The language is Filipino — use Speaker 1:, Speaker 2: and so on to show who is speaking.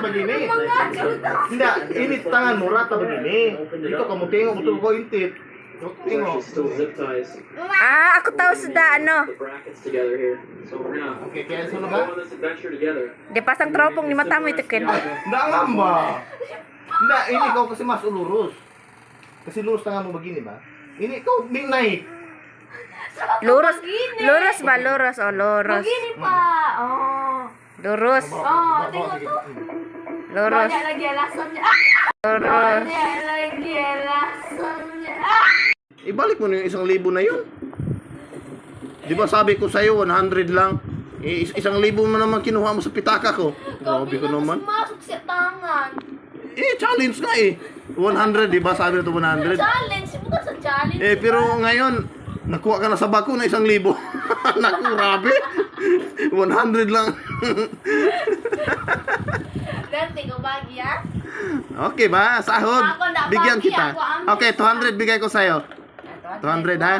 Speaker 1: begini. Hindi, init tangan mo rata begini. Ito kamu tengok betul ko intit. Tengok.
Speaker 2: Ah, aku tahu sudah ano.
Speaker 1: Oke, kaya sino ba?
Speaker 2: Dia pasang teropong di matamu itu kan.
Speaker 1: Enggak ngamba. Enggak, ini kau kasi mas lurus. Kasi lurus tangan mo begini ba? Ini kau naik.
Speaker 2: Lurus, lurus ba, lurus, oh lurus.
Speaker 3: Begini Pak. Oh.
Speaker 2: Lurus,
Speaker 3: Oh, tengok tuh.
Speaker 2: lurus,
Speaker 3: Banyak lagi alasannya.
Speaker 2: lurus.
Speaker 3: Banyak lagi alasannya.
Speaker 1: Ibalik mo na yung 1,000 na yun. Di ba sabi ko sa'yo, 100 lang. 1,000 mo naman kinuha mo sa pitaka ko. Grabe ko naman.
Speaker 3: Masuk sa tangan.
Speaker 1: Challenge nga eh. 100, di ba sabi na ito 100?
Speaker 3: Challenge, bukan sa challenge.
Speaker 1: Pero ngayon, nakuha ka na sa bako na 1,000. Naku, grabe. 100 lang.
Speaker 3: Ganti ko bagi ya.
Speaker 1: Okay ba? Sahod.
Speaker 3: Ako na
Speaker 1: Bigyan
Speaker 3: bagi,
Speaker 1: kita.
Speaker 3: ako ang-
Speaker 1: Okay, 200 bigay ko sa'yo. 200 ha?